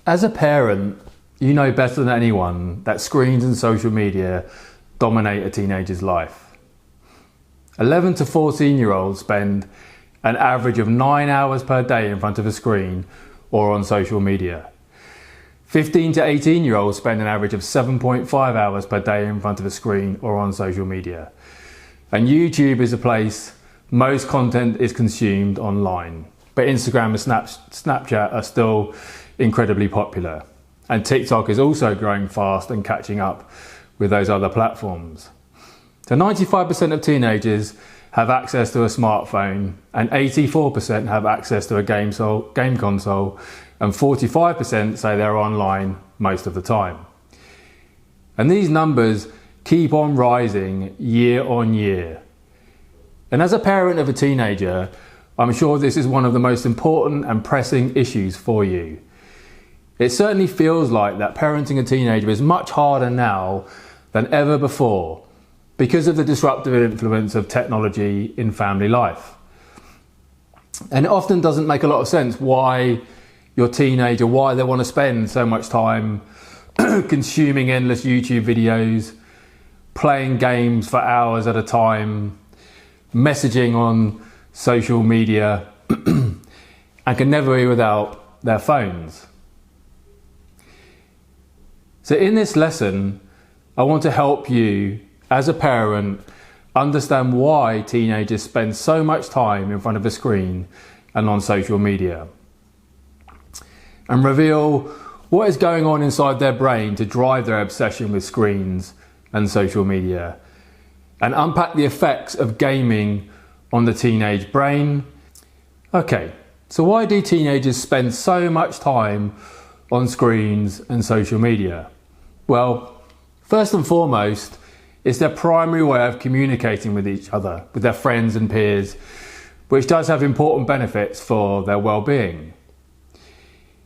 As a parent, you know better than anyone that screens and social media dominate a teenager's life. 11 to 14-year-olds spend an average of 9 hours per day in front of a screen or on social media. 15 to 18-year-olds spend an average of 7.5 hours per day in front of a screen or on social media. And YouTube is a place most content is consumed online. But Instagram and Snapchat are still incredibly popular. And TikTok is also growing fast and catching up with those other platforms. So 95% of teenagers have access to a smartphone, and 84% have access to a game console, and 45% say they're online most of the time. And these numbers keep on rising year on year. And as a parent of a teenager, I'm sure this is one of the most important and pressing issues for you. It certainly feels like that parenting a teenager is much harder now than ever before because of the disruptive influence of technology in family life. And it often doesn't make a lot of sense why your teenager, why they want to spend so much time consuming endless YouTube videos, playing games for hours at a time, messaging on social media, and can never be without their phones. So in this lesson, I want to help you as a parent understand why teenagers spend so much time in front of a screen and on social media, and reveal what is going on inside their brain to drive their obsession with screens and social media, and unpack the effects of gaming on the teenage brain. Okay, so why do teenagers spend so much time on screens and social media? Well, first and foremost, it's their primary way of communicating with each other, with their friends and peers, which does have important benefits for their well-being.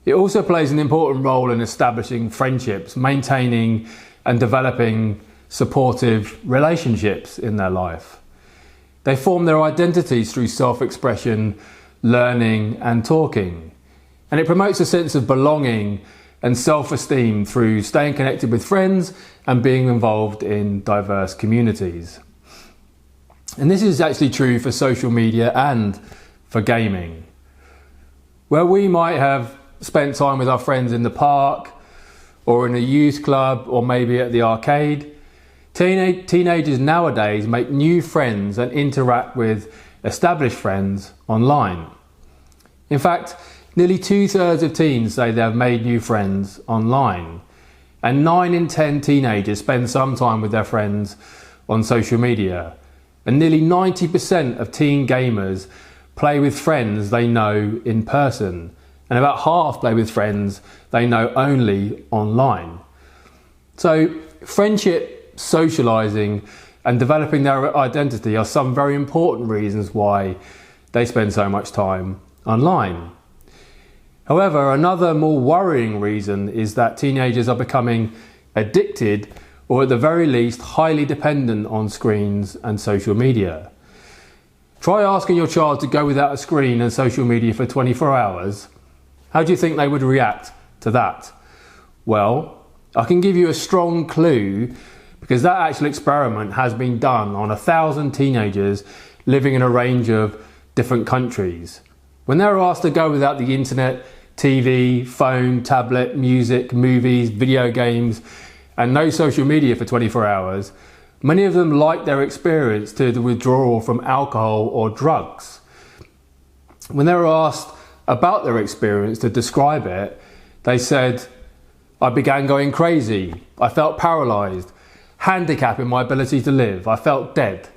It also plays an important role in establishing friendships, maintaining and developing supportive relationships in their life. They form their identities through self-expression, learning and talking. And it promotes a sense of belonging and self-esteem through staying connected with friends and being involved in diverse communities. And this is actually true for social media and for gaming. Where we might have spent time with our friends in the park or in a youth club or maybe at the arcade, teenagers nowadays make new friends and interact with established friends online. In fact, nearly 2/3 of teens say they have made new friends online, and 9 in 10 teenagers spend some time with their friends on social media, and nearly 90% of teen gamers play with friends they know in person, and about half play with friends they know only online. So friendship, socialising and developing their identity are some very important reasons why they spend so much time online. However, another more worrying reason is that teenagers are becoming addicted, or at the very least highly dependent on screens and social media. Try asking your child to go without a screen and social media for 24 hours. How do you think they would react to that? Well, I can give you a strong clue, because that actual experiment has been done on 1,000 teenagers living in a range of different countries. When they were asked to go without the internet, TV, phone, tablet, music, movies, video games, and no social media for 24 hours, many of them liked their experience to the withdrawal from alcohol or drugs. When they were asked about their experience to describe it, they said, "I began going crazy. I felt paralysed, handicapping my ability to live. I felt dead.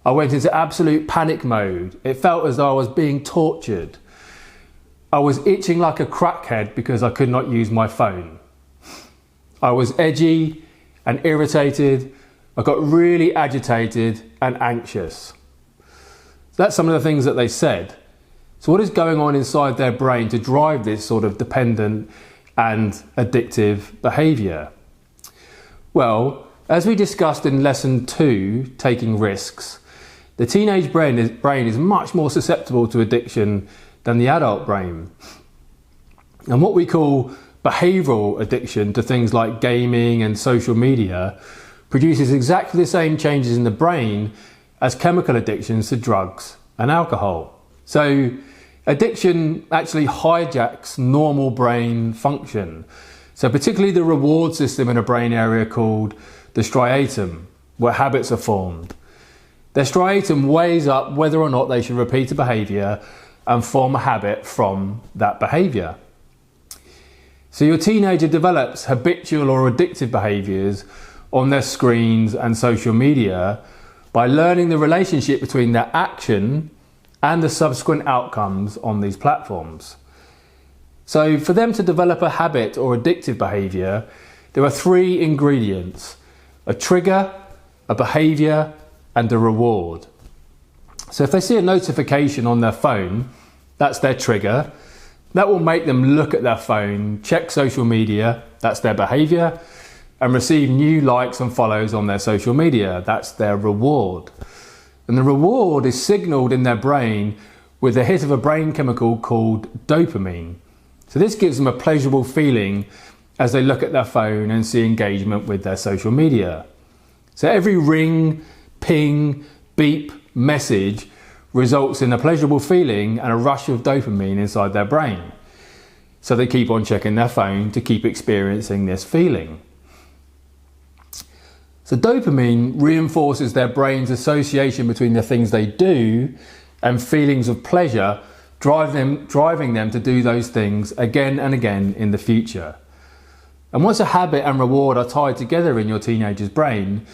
I went into absolute panic mode. It felt as though I was being tortured. I was itching like a crackhead because I could not use my phone. I was edgy and irritated. I got really agitated and anxious." That's some of the things that they said. So what is going on inside their brain to drive this sort of dependent and addictive behaviour? Well, as we discussed in lesson 2, taking risks, the teenage brain is much more susceptible to addiction than the adult brain. And what we call behavioural addiction to things like gaming and social media produces exactly the same changes in the brain as chemical addictions to drugs and alcohol. So addiction actually hijacks normal brain function. So particularly the reward system in a brain area called the striatum, where habits are formed. The striatum weighs up whether or not they should repeat a behaviour and form a habit from that behaviour. So your teenager develops habitual or addictive behaviours on their screens and social media by learning the relationship between their action and the subsequent outcomes on these platforms. So for them to develop a habit or addictive behaviour, there are three ingredients: a trigger, a behaviour, and a reward. So if they see a notification on their phone, that's their trigger. That will make them look at their phone, check social media, that's their behaviour, and receive new likes and follows on their social media, that's their reward. And the reward is signalled in their brain with a hit of a brain chemical called dopamine. So this gives them a pleasurable feeling as they look at their phone and see engagement with their social media. So every ring, ping, beep, message results in a pleasurable feeling and a rush of dopamine inside their brain. So they keep on checking their phone to keep experiencing this feeling. So dopamine reinforces their brain's association between the things they do and feelings of pleasure, driving them to do those things again and again in the future. And once a habit and reward are tied together in your teenager's brain,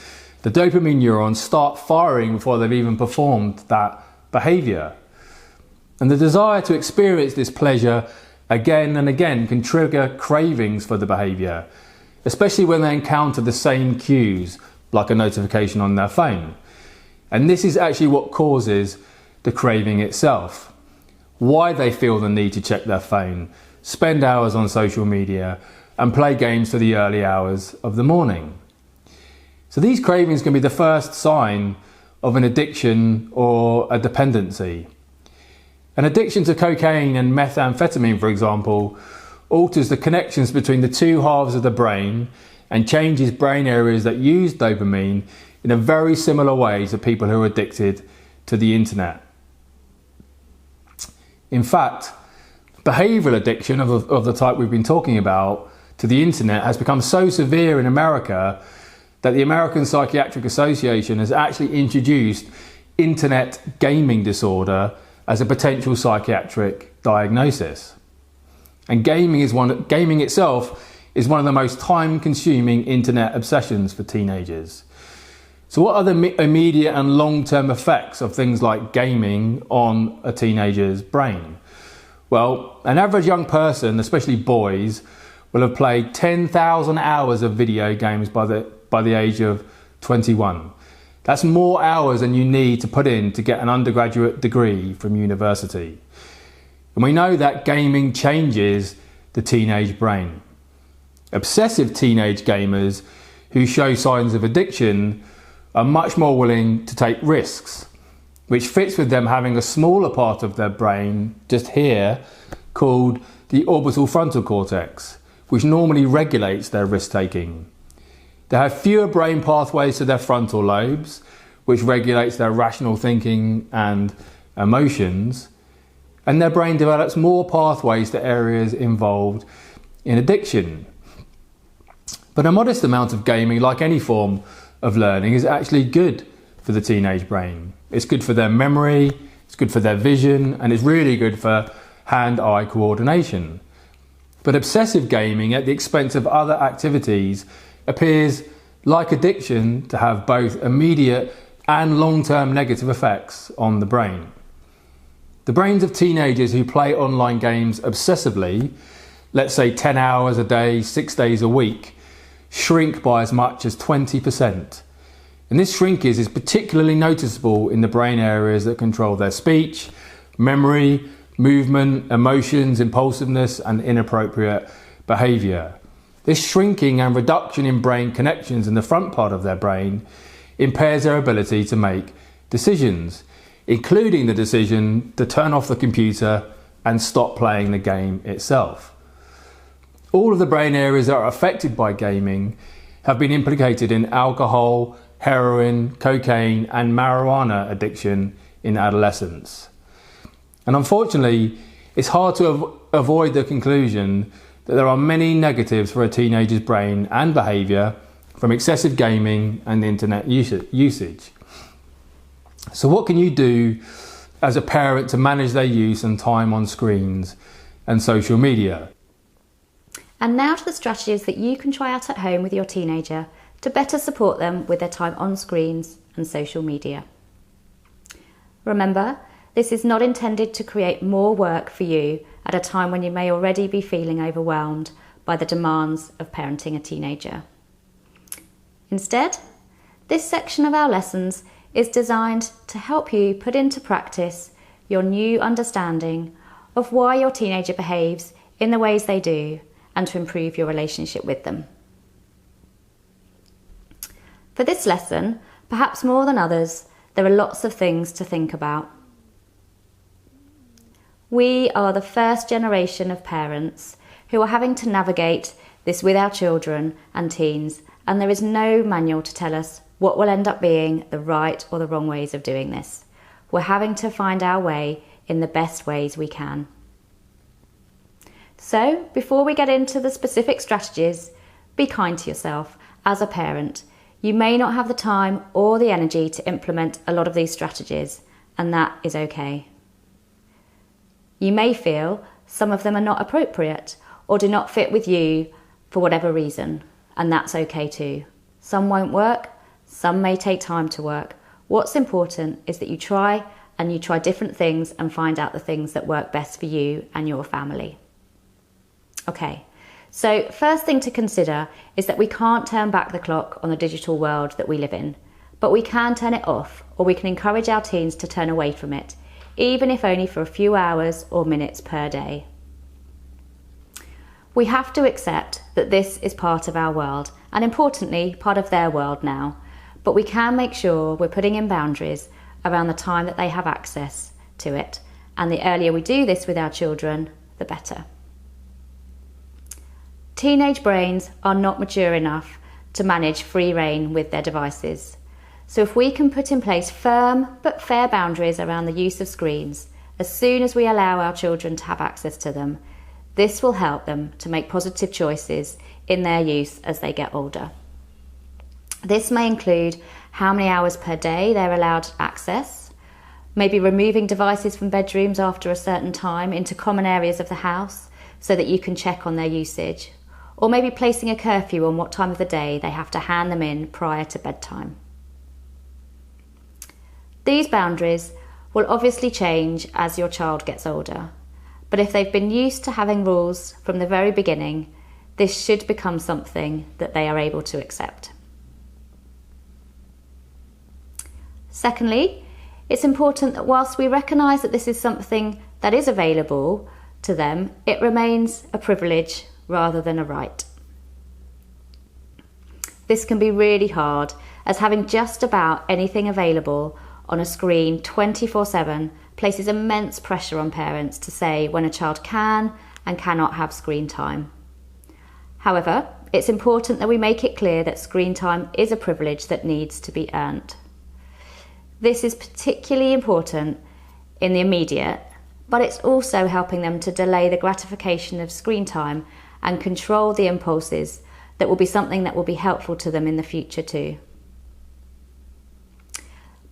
the dopamine neurons start firing before they've even performed that behaviour. And the desire to experience this pleasure again and again can trigger cravings for the behaviour, especially when they encounter the same cues, like a notification on their phone. And this is actually what causes the craving itself. Why they feel the need to check their phone, spend hours on social media, and play games to the early hours of the morning. So these cravings can be the first sign of an addiction or a dependency. An addiction to cocaine and methamphetamine, for example, alters the connections between the two halves of the brain and changes brain areas that use dopamine in a very similar way to people who are addicted to the internet. In fact, behavioural addiction of the type we've been talking about to the internet has become so severe in America that the American Psychiatric Association has actually introduced internet gaming disorder as a potential psychiatric diagnosis. And gaming itself is one of the most time-consuming internet obsessions for teenagers. So what are the immediate and long-term effects of things like gaming on a teenager's brain? Well, an average young person, especially boys, will have played 10,000 hours of video games by the age of 21. That's more hours than you need to put in to get an undergraduate degree from university. And we know that gaming changes the teenage brain. Obsessive teenage gamers who show signs of addiction are much more willing to take risks, which fits with them having a smaller part of their brain, just here, called the orbital frontal cortex, which normally regulates their risk-taking. They have fewer brain pathways to their frontal lobes, which regulates their rational thinking and emotions, and their brain develops more pathways to areas involved in addiction. But a modest amount of gaming, like any form of learning, is actually good for the teenage brain. It's good for their memory, it's good for their vision, and it's really good for hand-eye coordination. But obsessive gaming at the expense of other activities appears, like addiction, to have both immediate and long-term negative effects on the brain. The brains of teenagers who play online games obsessively, let's say 10 hours a day, 6 days a week, shrink by as much as 20%. And this shrinkage is particularly noticeable in the brain areas that control their speech, memory, movement, emotions, impulsiveness, and inappropriate behaviour. This shrinking and reduction in brain connections in the front part of their brain impairs their ability to make decisions, including the decision to turn off the computer and stop playing the game itself. All of the brain areas that are affected by gaming have been implicated in alcohol, heroin, cocaine, and marijuana addiction in adolescence. And unfortunately, it's hard to avoid the conclusion that there are many negatives for a teenager's brain and behaviour from excessive gaming and internet usage. So what can you do as a parent to manage their use and time on screens and social media? And now to the strategies that you can try out at home with your teenager to better support them with their time on screens and social media. Remember, this is not intended to create more work for you at a time when you may already be feeling overwhelmed by the demands of parenting a teenager. Instead, this section of our lessons is designed to help you put into practice your new understanding of why your teenager behaves in the ways they do and to improve your relationship with them. For this lesson, perhaps more than others, there are lots of things to think about. We are the first generation of parents who are having to navigate this with our children and teens, and there is no manual to tell us what will end up being the right or the wrong ways of doing this. We're having to find our way in the best ways we can. So, before we get into the specific strategies, be kind to yourself as a parent. You may not have the time or the energy to implement a lot of these strategies, and that is okay. You may feel some of them are not appropriate or do not fit with you for whatever reason, and that's okay too. Some won't work, some may take time to work. What's important is that you try different things and find out the things that work best for you and your family. Okay, so first thing to consider is that we can't turn back the clock on the digital world that we live in, but we can turn it off, or we can encourage our teens to turn away from it, even if only for a few hours or minutes per day. We have to accept that this is part of our world, and importantly, part of their world now, but we can make sure we're putting in boundaries around the time that they have access to it, and the earlier we do this with our children, the better. Teenage brains are not mature enough to manage free rein with their devices. So if we can put in place firm but fair boundaries around the use of screens as soon as we allow our children to have access to them, this will help them to make positive choices in their use as they get older. This may include how many hours per day they're allowed access, maybe removing devices from bedrooms after a certain time into common areas of the house so that you can check on their usage, or maybe placing a curfew on what time of the day they have to hand them in prior to bedtime. These boundaries will obviously change as your child gets older, but if they've been used to having rules from the very beginning, this should become something that they are able to accept. Secondly, it's important that whilst we recognise that this is something that is available to them, it remains a privilege rather than a right. This can be really hard, as having just about anything available on a screen 24/7 places immense pressure on parents to say when a child can and cannot have screen time. However, it's important that we make it clear that screen time is a privilege that needs to be earned. This is particularly important in the immediate, but it's also helping them to delay the gratification of screen time and control the impulses that will be something that will be helpful to them in the future too.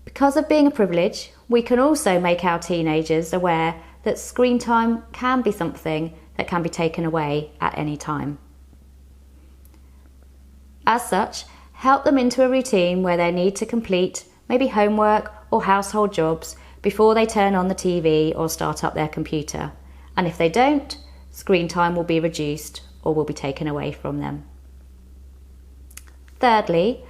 Because of being a privilege, we can also make our teenagers aware that screen time can be something that can be taken away at any time. As such, help them into a routine where they need to complete maybe homework or household jobs before they turn on the TV or start up their computer. And if they don't, screen time will be reduced or will be taken away from them. Thirdly,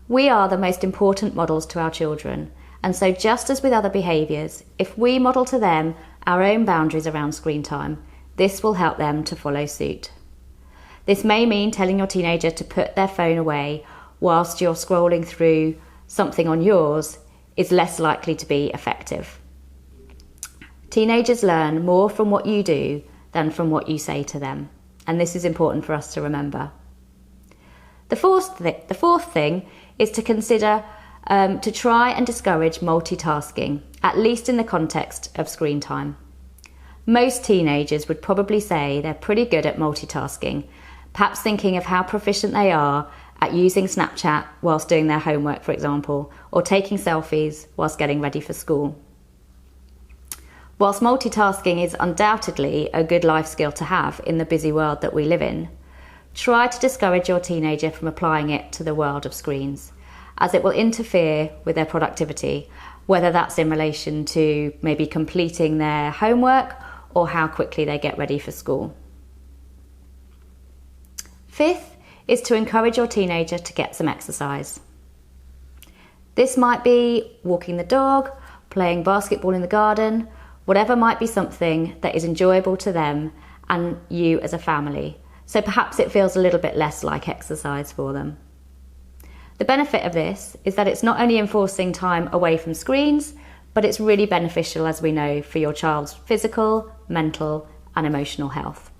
we are the most important models to our children, and so just as with other behaviours, if we model to them our own boundaries around screen time, this will help them to follow suit. This may mean telling your teenager to put their phone away whilst you're scrolling through something on yours is less likely to be effective. Teenagers learn more from what you do than from what you say to them. and this is important for us to remember. The fourth thing is to consider to try and discourage multitasking, at least in the context of screen time. Most teenagers would probably say they're pretty good at multitasking, perhaps thinking of how proficient they are at using Snapchat whilst doing their homework, for example, or taking selfies whilst getting ready for school. Whilst multitasking is undoubtedly a good life skill to have in the busy world that we live in, try to discourage your teenager from applying it to the world of screens, as it will interfere with their productivity, whether that's in relation to maybe completing their homework or how quickly they get ready for school. Fifth is to encourage your teenager to get some exercise. This might be walking the dog, playing basketball in the garden, whatever might be something that is enjoyable to them and you as a family. So perhaps it feels a little bit less like exercise for them. The benefit of this is that it's not only enforcing time away from screens, but it's really beneficial, as we know, for your child's physical, mental, and emotional health.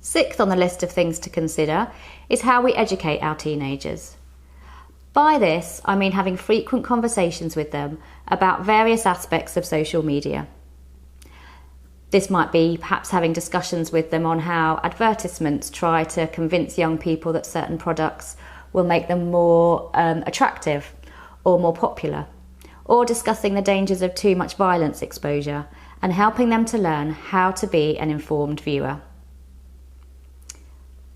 Sixth on the list of things to consider is how we educate our teenagers. By this, I mean having frequent conversations with them about various aspects of social media. This might be perhaps having discussions with them on how advertisements try to convince young people that certain products will make them more attractive or more popular, or discussing the dangers of too much violence exposure and helping them to learn how to be an informed viewer.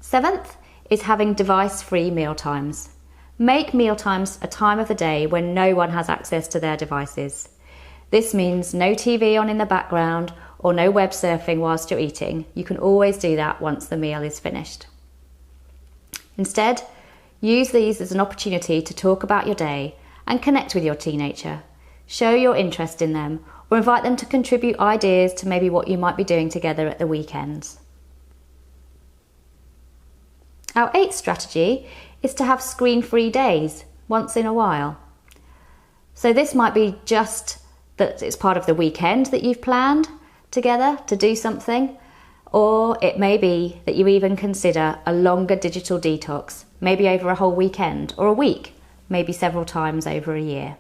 Seventh is having device-free mealtimes. Make mealtimes a time of the day when no one has access to their devices. This means no TV on in the background or no web surfing whilst you're eating. You can always do that once the meal is finished. Instead, use these as an opportunity to talk about your day and connect with your teenager. Show your interest in them or invite them to contribute ideas to maybe what you might be doing together at the weekends. Our eighth strategy is to have screen-free days once in a while. So this might be just that it's part of the weekend that you've planned together to do something, or it may be that you even consider a longer digital detox, maybe over a whole weekend or a week, maybe several times over a year.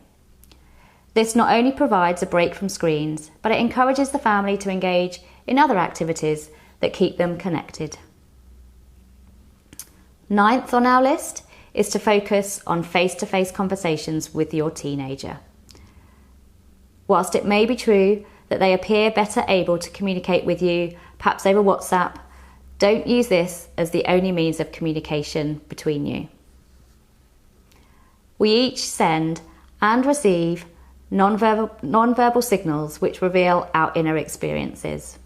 This not only provides a break from screens, but it encourages the family to engage in other activities that keep them connected. Ninth on our list is to focus on face-to-face conversations with your teenager. Whilst it may be true that they appear better able to communicate with you, perhaps over WhatsApp, don't use this as the only means of communication between you. We each send and receive non-verbal signals which reveal our inner experiences.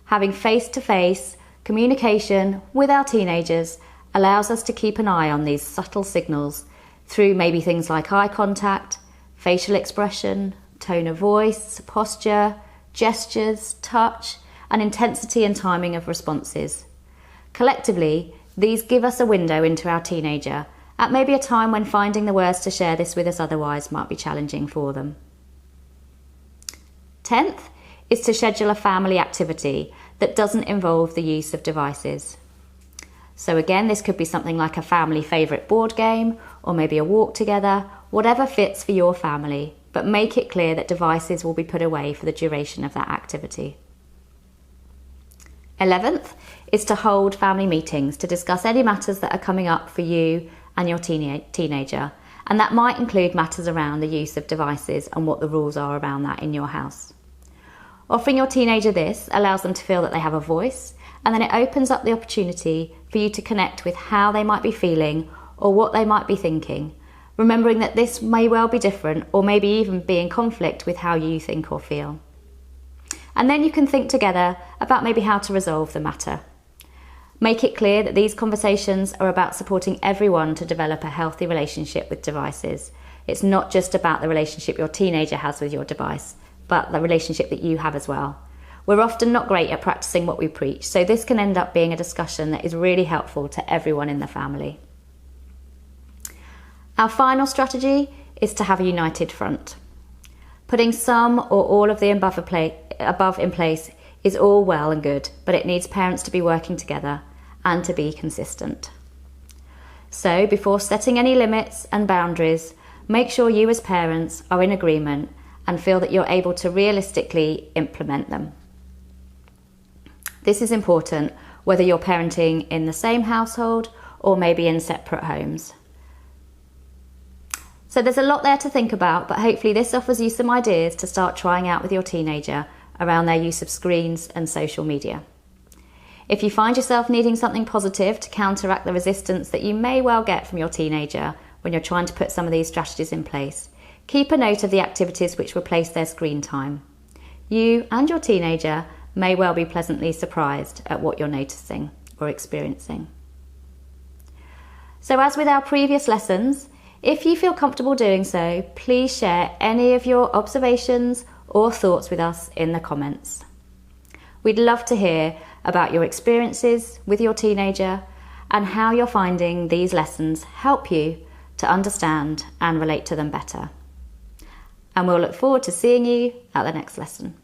Having face-to-face communication with our teenagers allows us to keep an eye on these subtle signals through maybe things like eye contact, facial expression, tone of voice, posture, gestures, touch, and intensity and timing of responses. Collectively, these give us a window into our teenager at maybe a time when finding the words to share this with us otherwise might be challenging for them. 10th is to schedule a family activity that doesn't involve the use of devices. So again, this could be something like a family favourite board game or maybe a walk together, whatever fits for your family, but make it clear that devices will be put away for the duration of that activity. 11th is to hold family meetings to discuss any matters that are coming up for you and your teenager, and that might include matters around the use of devices and what the rules are around that in your house. Offering your teenager this allows them to feel that they have a voice, and then it opens up the opportunity for you to connect with how they might be feeling or what they might be thinking, remembering that this may well be different or maybe even be in conflict with how you think or feel. And then you can think together about maybe how to resolve the matter. Make it clear that these conversations are about supporting everyone to develop a healthy relationship with devices. It's not just about the relationship your teenager has with your device, but the relationship that you have as well. We're often not great at practicing what we preach, so this can end up being a discussion that is really helpful to everyone in the family. Our final strategy is to have a united front. Putting some or all of the above in place is all well and good, but it needs parents to be working together and to be consistent. So before setting any limits and boundaries, make sure you as parents are in agreement and feel that you're able to realistically implement them. This is important whether you're parenting in the same household or maybe in separate homes. So there's a lot there to think about, but hopefully this offers you some ideas to start trying out with your teenager around their use of screens and social media. If you find yourself needing something positive to counteract the resistance that you may well get from your teenager when you're trying to put some of these strategies in place, keep a note of the activities which replace their screen time. You and your teenager may well be pleasantly surprised at what you're noticing or experiencing. So as with our previous lessons, if you feel comfortable doing so, please share any of your observations or thoughts with us in the comments. We'd love to hear about your experiences with your teenager and how you're finding these lessons help you to understand and relate to them better. And we'll look forward to seeing you at the next lesson.